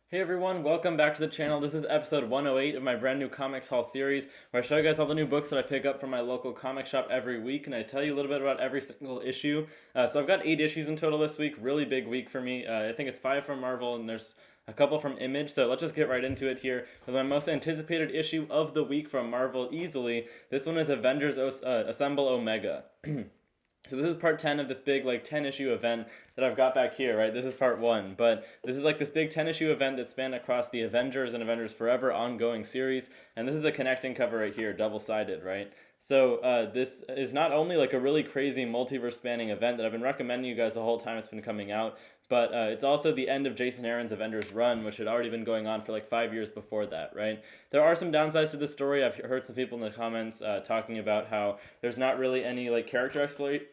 Hey everyone, welcome back to the channel. This is episode 108 of my brand new Comics Haul series, where I show you guys all the new books that I pick up from my local comic shop every week, and I tell you a little bit about every single issue. So I've got 8 issues in total this week, really big week for me. I think it's 5 from Marvel, and there's a couple from Image, so let's just get right into it here with my most anticipated issue of the week from Marvel easily. This one is Avengers Assemble Omega. So this is part 10 of this big 10 issue event that I've got back here, right? This is part 1, but this is this big 10 issue event that spanned across the Avengers and Avengers Forever ongoing series, and this is a connecting cover right here, double-sided, right? So this is not only a really crazy multiverse spanning event that I've been recommending you guys the whole time it's been coming out, but it's also the end of Jason Aaron's Avengers run, which had already been going on for 5 years before that, right? There are some downsides to this story. I've heard some people in the comments talking about how there's not really any character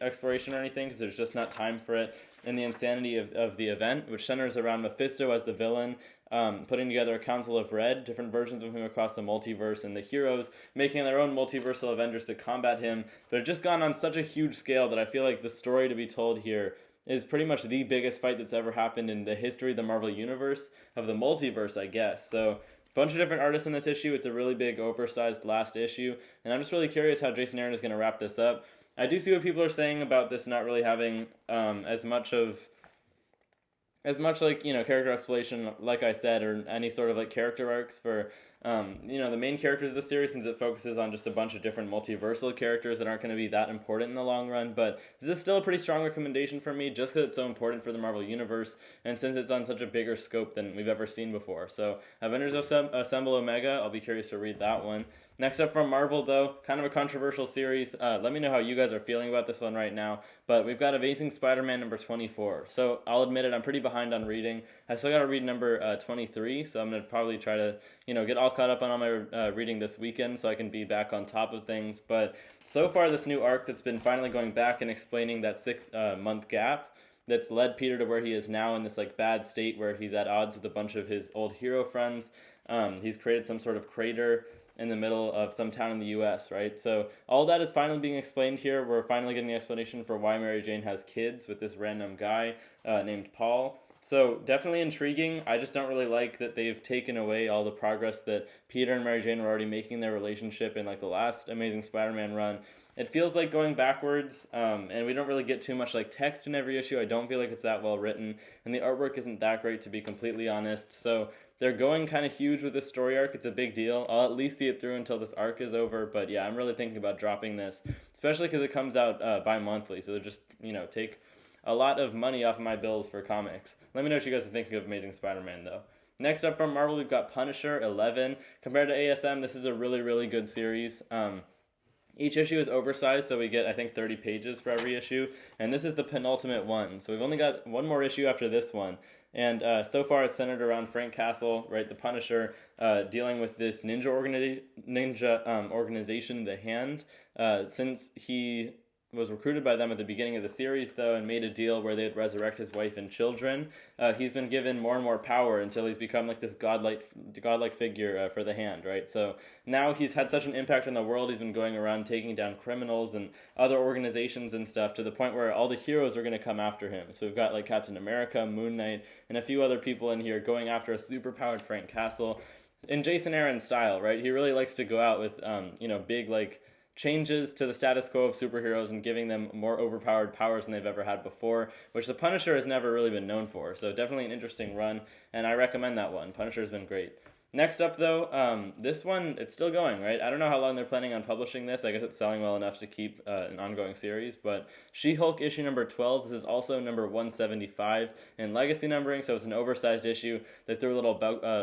exploration or anything, because there's just not time for it, and the insanity of the event, which centers around Mephisto as the villain, putting together a Council of Red, different versions of him across the multiverse, and the heroes making their own multiversal Avengers to combat him. But it's just gone on such a huge scale that I feel like the story to be told here is pretty much the biggest fight that's ever happened in the history of the Marvel Universe, of the multiverse, I guess. So, bunch of different artists in this issue. It's a really big, oversized last issue, and I'm just really curious how Jason Aaron is going to wrap this up. I do see what people are saying about this not really having character exploration, like I said, or any sort of character arcs for the main characters of the series, since it focuses on just a bunch of different multiversal characters that aren't going to be that important in the long run. But this is still a pretty strong recommendation for me, just because it's so important for the Marvel Universe, and since it's on such a bigger scope than we've ever seen before. So Avengers Assemble Omega, I'll be curious to read that one. Next up from Marvel, though, kind of a controversial series. Let me know how you guys are feeling about this one right now. But we've got Amazing Spider-Man number 24. So I'll admit it, I'm pretty behind on reading. I still got to read number 23, so I'm going to probably try to, get all caught up on all my reading this weekend so I can be back on top of things. But so far, this new arc that's been finally going back and explaining that 6-month gap that's led Peter to where he is now in this bad state where he's at odds with a bunch of his old hero friends. He's created some sort of crater in the middle of some town in the U.S., right? So all that is finally being explained here. We're finally getting the explanation for why Mary Jane has kids with this random guy named Paul. So definitely intriguing. I just don't really like that they've taken away all the progress that Peter and Mary Jane were already making in their relationship in the last Amazing Spider-Man run. It feels like going backwards, and we don't really get too much text in every issue. I don't feel like it's that well written, and the artwork isn't that great, to be completely honest. So they're going kind of huge with this story arc. It's a big deal. I'll at least see it through until this arc is over. But yeah, I'm really thinking about dropping this, especially because it comes out bi-monthly. So they're just, take a lot of money off of my bills for comics. Let me know what you guys are thinking of Amazing Spider-Man, though. Next up from Marvel, we've got Punisher 11. Compared to ASM, this is a really, really good series. Each issue is oversized, so we get, I think, 30 pages for every issue, and this is the penultimate one. So we've only got one more issue after this one, and so far it's centered around Frank Castle, right, the Punisher, dealing with this ninja organization, The Hand, since he was recruited by them at the beginning of the series, though, and made a deal where they'd resurrect his wife and children. He's been given more and more power until he's become this godlike figure for the Hand, right? So now he's had such an impact on the world. He's been going around taking down criminals and other organizations and stuff, to the point where all the heroes are going to come after him. So we've got Captain America, Moon Knight, and a few other people in here going after a superpowered Frank Castle in Jason Aaron style, right? He really likes to go out with big changes to the status quo of superheroes and giving them more overpowered powers than they've ever had before, which the Punisher has never really been known for. So definitely an interesting run, and I recommend that one. Punisher's been great. Next up, though, this one, it's still going, right? I don't know how long they're planning on publishing this. I guess it's selling well enough to keep an ongoing series. But She-Hulk issue number 12, this is also number 175 in legacy numbering, so it's an oversized issue. They threw a little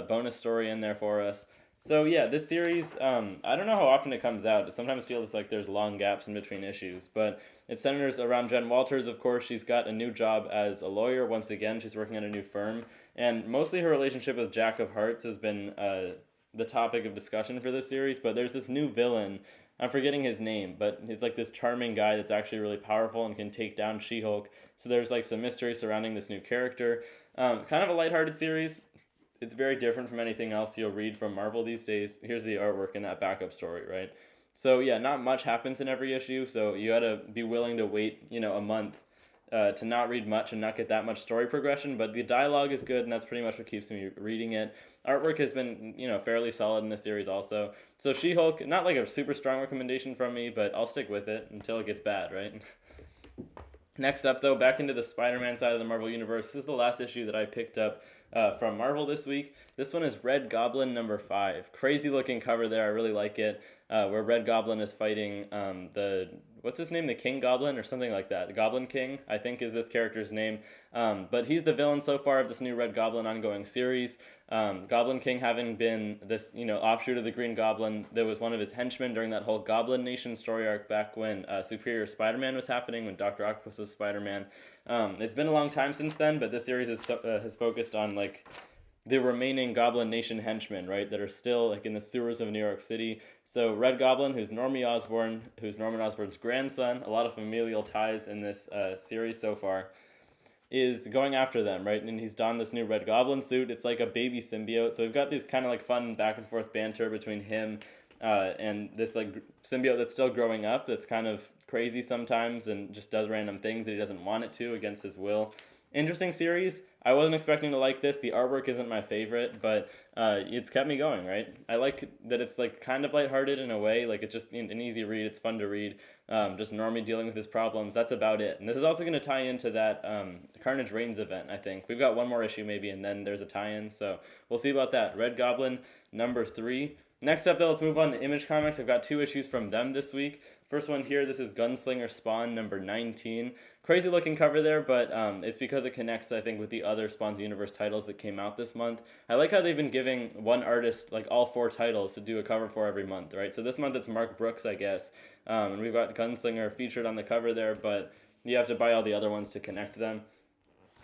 bonus story in there for us. So yeah, this series, I don't know how often it comes out. It sometimes feels like there's long gaps in between issues, but it centers around Jen Walters, of course. She's got a new job as a lawyer once again. She's working at a new firm, and mostly her relationship with Jack of Hearts has been the topic of discussion for this series, but there's this new villain. I'm forgetting his name, but he's this charming guy that's actually really powerful and can take down She-Hulk. So there's some mystery surrounding this new character. Kind of a lighthearted series. It's very different from anything else you'll read from Marvel these days. Here's the artwork in that backup story, right? So yeah, not much happens in every issue, so you gotta be willing to wait, a month to not read much and not get that much story progression, but the dialogue is good, and that's pretty much what keeps me reading it. Artwork has been, fairly solid in this series also. So She-Hulk, not like a super strong recommendation from me, but I'll stick with it until it gets bad, right? Next up, though, back into the Spider-Man side of the Marvel Universe. This is the last issue that I picked up from Marvel this week. This one is Red Goblin number 5. Crazy looking cover there. I really like it. Where Red Goblin is fighting what's his name? The King Goblin or something like that. The Goblin King, I think, is this character's name. But he's the villain so far of this new Red Goblin ongoing series. Goblin King having been this, offshoot of the Green Goblin that was one of his henchmen during that whole Goblin Nation story arc back when Superior Spider-Man was happening, when Dr. Octopus was Spider-Man. It's been a long time since then, but this series has focused on, the remaining Goblin Nation henchmen, right, that are still in the sewers of New York City. So Red Goblin, who's Norman Osborn's grandson, a lot of familial ties in this series so far, is going after them, right? And he's donned this new Red Goblin suit. It's like a baby symbiote. So we've got these kind of fun back and forth banter between him and this symbiote that's still growing up, that's kind of crazy sometimes and just does random things that he doesn't want it to against his will. Interesting series. I wasn't expecting to like this. The artwork isn't my favorite, but it's kept me going, right? I like that it's kind of lighthearted in a way. It's just an easy read. It's fun to read. Just Normie dealing with his problems. That's about it. And this is also going to tie into that Carnage Reigns event, I think. We've got one more issue maybe, and then there's a tie-in. So we'll see about that. Red Goblin number 3. Next up, though, let's move on to Image Comics. I've got 2 issues from them this week. First one here, this is Gunslinger Spawn number 19. Crazy looking cover there, but it's because it connects, I think, with the other Spawn's Universe titles that came out this month. I like how they've been giving one artist, all 4 titles to do a cover for every month, right? So this month it's Mark Brooks, I guess. And we've got Gunslinger featured on the cover there, but you have to buy all the other ones to connect them.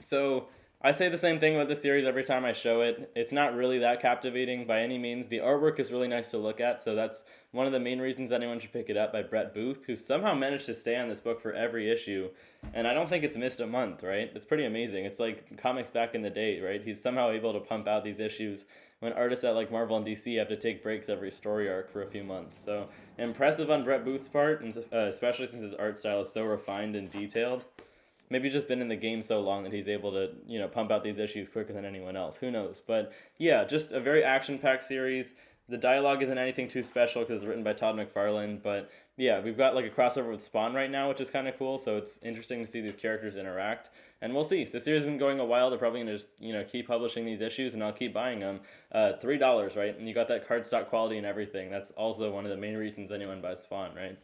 So I say the same thing about this series every time I show it. It's not really that captivating by any means. The artwork is really nice to look at, so that's one of the main reasons anyone should pick it up, by Brett Booth, who somehow managed to stay on this book for every issue, and I don't think it's missed a month, right? It's pretty amazing. It's like comics back in the day, right? He's somehow able to pump out these issues when artists at Marvel and DC have to take breaks every story arc for a few months. So impressive on Brett Booth's part, and especially since his art style is so refined and detailed. Maybe just been in the game so long that he's able to, pump out these issues quicker than anyone else. Who knows? But yeah, just a very action-packed series. The dialogue isn't anything too special because it's written by Todd McFarlane. But yeah, we've got a crossover with Spawn right now, which is kind of cool. So it's interesting to see these characters interact. And we'll see. The series has been going a while. They're probably going to just, keep publishing these issues, and I'll keep buying them. $3, right? And you got that cardstock quality and everything. That's also one of the main reasons anyone buys Spawn, right?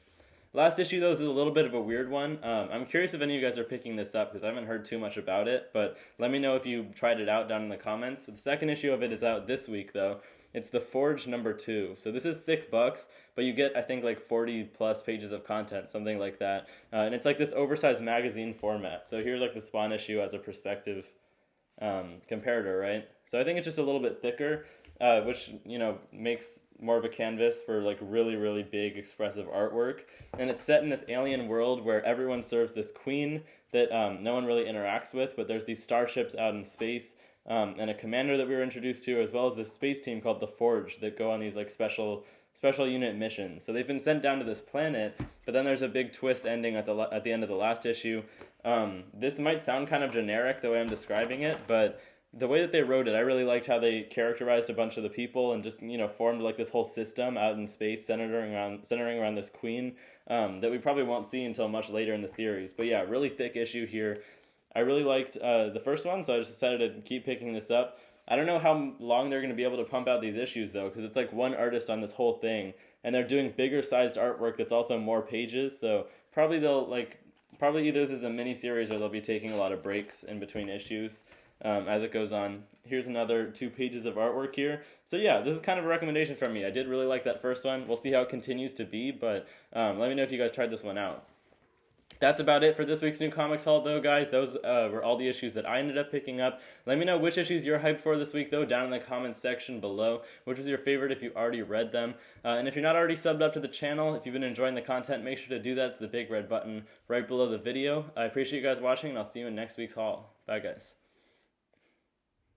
Last issue, though, is a little bit of a weird one. I'm curious if any of you guys are picking this up, because I haven't heard too much about it, but let me know if you tried it out down in the comments. The second issue of it is out this week, though. It's The Forge number 2. So this is $6, but you get, I think, 40-plus pages of content, something like that. And it's this oversized magazine format. So here's, the Spawn issue as a perspective comparator, right? So I think it's just a little bit thicker, which, makes more of a canvas for really, really big expressive artwork. And it's set in this alien world where everyone serves this queen that no one really interacts with, but there's these starships out in space, and a commander that we were introduced to, as well as this space team called the Forge that go on these special unit missions. So they've been sent down to this planet, but then there's a big twist ending at the end of the last issue. This might sound kind of generic the way I'm describing it, but the way that they wrote it, I really liked how they characterized a bunch of the people and just, formed this whole system out in space centering around this queen that we probably won't see until much later in the series. But yeah, really thick issue here. I really liked the first one, so I just decided to keep picking this up. I don't know how long they're going to be able to pump out these issues, though, because it's one artist on this whole thing, and they're doing bigger sized artwork that's also more pages, so probably they'll, probably either this is a mini-series or they'll be taking a lot of breaks in between issues. As it goes on. Here's another 2 pages of artwork here. So yeah, this is kind of a recommendation from me. I did really like that first one. We'll see how it continues to be, but let me know if you guys tried this one out. That's about it for this week's New Comics Haul, though, guys. Those were all the issues that I ended up picking up. Let me know which issues you're hyped for this week, though, down in the comments section below. Which was your favorite if you already read them. And if you're not already subbed up to the channel, if you've been enjoying the content, make sure to do that. It's the big red button right below the video. I appreciate you guys watching, and I'll see you in next week's haul. Bye, guys.